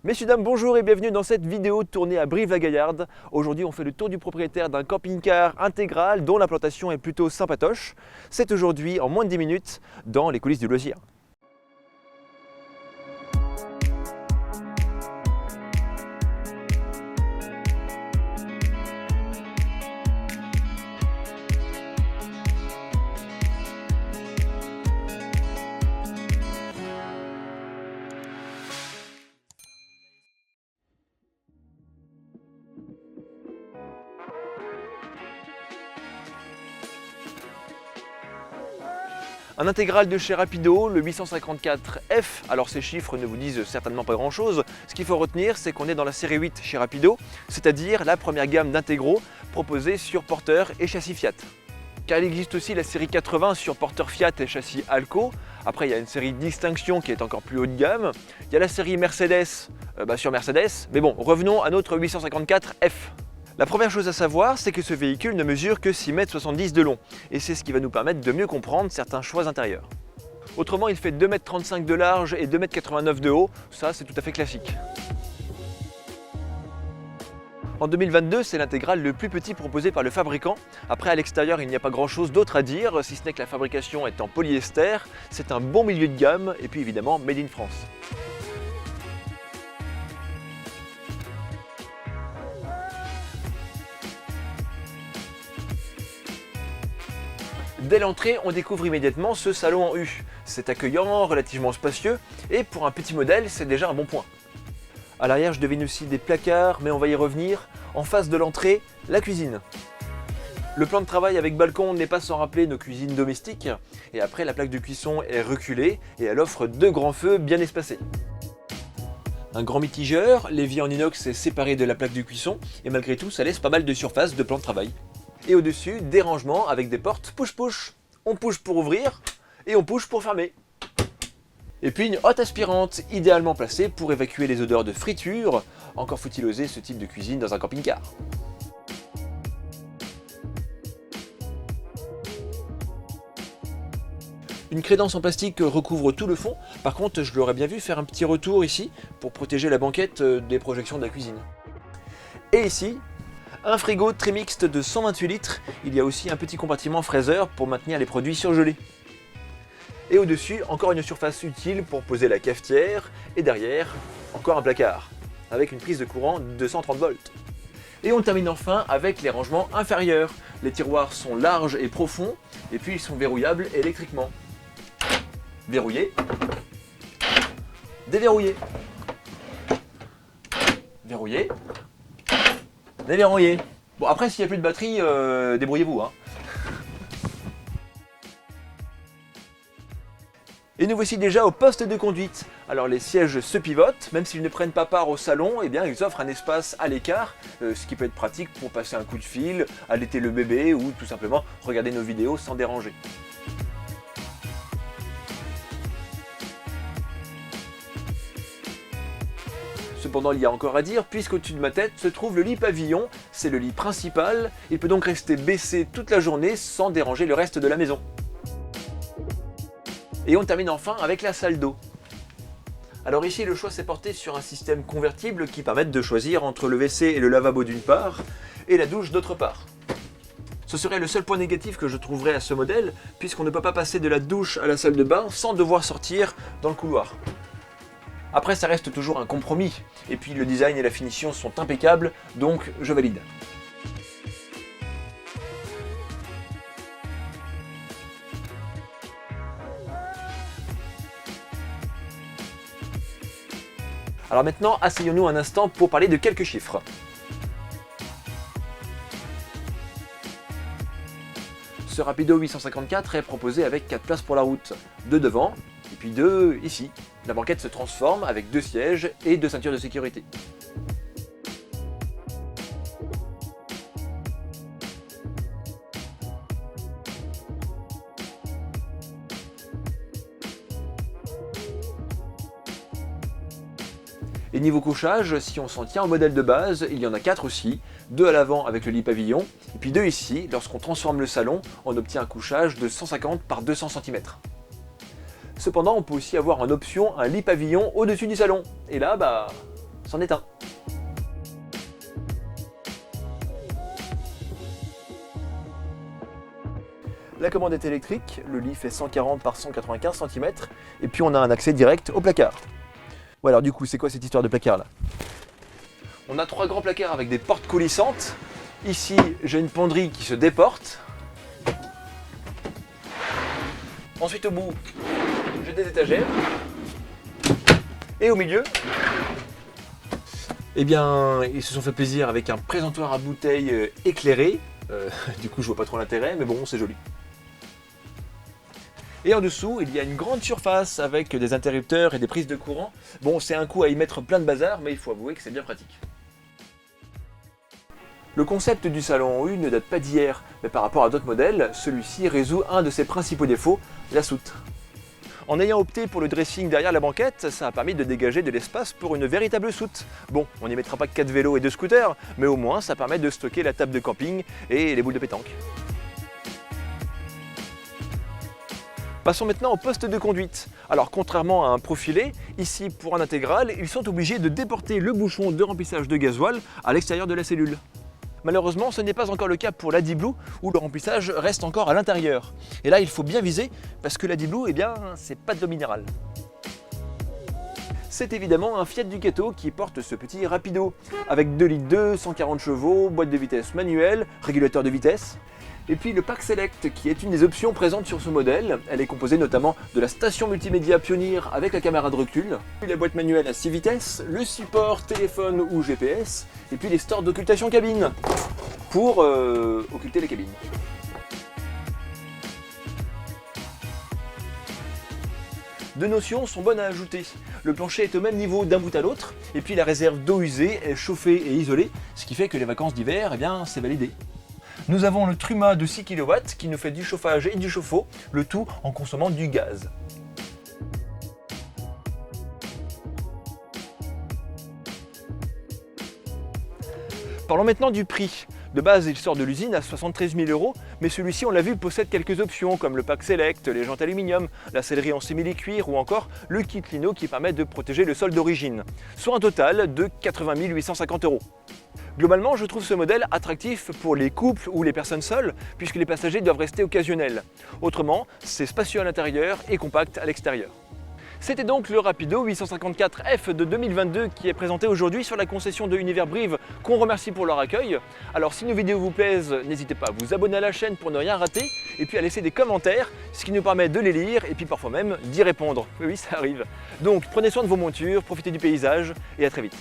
Messieurs, dames, bonjour et bienvenue dans cette vidéo tournée à Brive-la-Gaillarde. Aujourd'hui, on fait le tour du propriétaire d'un camping-car intégral dont l'implantation est plutôt sympatoche. C'est aujourd'hui, en moins de 10 minutes, dans les coulisses du loisir. Un intégral de chez Rapido, le 854F. Alors ces chiffres ne vous disent certainement pas grand chose. Ce qu'il faut retenir, c'est qu'on est dans la série 8 chez Rapido, c'est-à-dire la première gamme d'intégraux proposée sur porteur et châssis Fiat. Car il existe aussi la série 80 sur porteur Fiat et châssis Alco. Après, il y a une série Distinction qui est encore plus haut de gamme. Il y a la série Mercedes sur Mercedes. Mais bon, revenons à notre 854F. La première chose à savoir, c'est que ce véhicule ne mesure que 6,70 m de long, et c'est ce qui va nous permettre de mieux comprendre certains choix intérieurs. Autrement, il fait 2,35 m de large et 2,89 m de haut, ça c'est tout à fait classique. En 2022, c'est l'intégral le plus petit proposé par le fabricant. Après, à l'extérieur, il n'y a pas grand chose d'autre à dire, si ce n'est que la fabrication est en polyester, c'est un bon milieu de gamme, et puis évidemment, made in France. Dès l'entrée, on découvre immédiatement ce salon en U. C'est accueillant, relativement spacieux, et pour un petit modèle, c'est déjà un bon point. À l'arrière, je devine aussi des placards, mais on va y revenir. En face de l'entrée, la cuisine. Le plan de travail avec balcon n'est pas sans rappeler nos cuisines domestiques, et après, la plaque de cuisson est reculée, et elle offre deux grands feux bien espacés. Un grand mitigeur, l'évier en inox est séparé de la plaque de cuisson, et malgré tout, ça laisse pas mal de surface de plan de travail. Et au-dessus, des rangements avec des portes push-push. On push pour ouvrir et on push pour fermer. Et puis une hotte aspirante, idéalement placée pour évacuer les odeurs de friture. Encore faut-il oser ce type de cuisine dans un camping-car. Une crédence en plastique recouvre tout le fond. Par contre, je l'aurais bien vu faire un petit retour ici pour protéger la banquette des projections de la cuisine. Et ici, un frigo très mixte de 128 litres, il y a aussi un petit compartiment fraiseur pour maintenir les produits surgelés. Et au-dessus, encore une surface utile pour poser la cafetière, et derrière, encore un placard, avec une prise de courant de 230 volts. Et on termine enfin avec les rangements inférieurs. Les tiroirs sont larges et profonds, et puis ils sont verrouillables électriquement. Verrouillé, déverrouillé, verrouillé, déverrouillé. Bon, après, s'il n'y a plus de batterie, débrouillez-vous. Et nous voici déjà au poste de conduite. Alors les sièges se pivotent, même s'ils ne prennent pas part au salon, eh bien, ils offrent un espace à l'écart, ce qui peut être pratique pour passer un coup de fil, allaiter le bébé ou tout simplement regarder nos vidéos sans déranger. Cependant, il y a encore à dire, puisqu'au-dessus de ma tête se trouve le lit pavillon, c'est le lit principal, il peut donc rester baissé toute la journée sans déranger le reste de la maison. Et on termine enfin avec la salle d'eau. Alors ici, le choix s'est porté sur un système convertible qui permet de choisir entre le WC et le lavabo d'une part, et la douche d'autre part. Ce serait le seul point négatif que je trouverais à ce modèle, puisqu'on ne peut pas passer de la douche à la salle de bain sans devoir sortir dans le couloir. Après, ça reste toujours un compromis, et puis le design et la finition sont impeccables, donc je valide. Alors maintenant, asseyons-nous un instant pour parler de quelques chiffres. Ce Rapido 854 est proposé avec 4 places pour la route, 2 devant, et puis 2 ici. La banquette se transforme avec 2 sièges et 2 ceintures de sécurité. Et niveau couchage, si on s'en tient au modèle de base, il y en a 4 aussi, 2 à l'avant avec le lit pavillon, et puis 2 ici, lorsqu'on transforme le salon, on obtient un couchage de 150 par 200 cm. Cependant, on peut aussi avoir en option un lit pavillon au-dessus du salon, et là, c'en est un. La commande est électrique, le lit fait 140 par 195 cm, et puis on a un accès direct au placard. Bon alors du coup, c'est quoi cette histoire de placard là? On a 3 grands placards avec des portes coulissantes. Ici, j'ai une penderie qui se déporte. Ensuite au bout, j'ai des étagères. Et au milieu, eh bien, ils se sont fait plaisir avec un présentoir à bouteilles éclairé. Du coup, je vois pas trop l'intérêt, mais bon, c'est joli. Et en dessous, il y a une grande surface avec des interrupteurs et des prises de courant. Bon, c'est un coup à y mettre plein de bazar, mais il faut avouer que c'est bien pratique. Le concept du salon en U ne date pas d'hier, mais par rapport à d'autres modèles, celui-ci résout un de ses principaux défauts, la soute. En ayant opté pour le dressing derrière la banquette, ça a permis de dégager de l'espace pour une véritable soute. Bon, on n'y mettra pas 4 vélos et 2 scooters, mais au moins ça permet de stocker la table de camping et les boules de pétanque. Passons maintenant au poste de conduite. Alors contrairement à un profilé, ici pour un intégral, ils sont obligés de déporter le bouchon de remplissage de gasoil à l'extérieur de la cellule. Malheureusement, ce n'est pas encore le cas pour l'Adiblue où le remplissage reste encore à l'intérieur. Et là, il faut bien viser parce que l'Adiblue, eh bien, c'est pas de l'eau minérale. C'est évidemment un Fiat Ducato qui porte ce petit rapido, avec 2 litres 2, 140 chevaux, boîte de vitesse manuelle, régulateur de vitesse. Et puis le Pack Select qui est une des options présentes sur ce modèle. Elle est composée notamment de la station multimédia Pioneer avec la caméra de recul, puis la boîte manuelle à 6 vitesses, le support téléphone ou GPS, et puis les stores d'occultation cabine pour occulter les cabines. Deux notions sont bonnes à ajouter. Le plancher est au même niveau d'un bout à l'autre, et puis la réserve d'eau usée est chauffée et isolée, ce qui fait que les vacances d'hiver, eh bien, c'est validé. Nous avons le Truma de 6 kW qui nous fait du chauffage et du chauffe-eau, le tout en consommant du gaz. Parlons maintenant du prix. De base, il sort de l'usine à 73 000 €, mais celui-ci, on l'a vu, possède quelques options comme le Pack Select, les jantes aluminium, la sellerie en simili-cuir ou encore le kit lino qui permet de protéger le sol d'origine, soit un total de 80 850 €. Globalement, je trouve ce modèle attractif pour les couples ou les personnes seules, puisque les passagers doivent rester occasionnels. Autrement, c'est spacieux à l'intérieur et compact à l'extérieur. C'était donc le Rapido 854F de 2022 qui est présenté aujourd'hui sur la concession de Univers Brive, qu'on remercie pour leur accueil. Alors si nos vidéos vous plaisent, n'hésitez pas à vous abonner à la chaîne pour ne rien rater, et puis à laisser des commentaires, ce qui nous permet de les lire et puis parfois même d'y répondre. Oui, ça arrive. Donc prenez soin de vos montures, profitez du paysage et à très vite.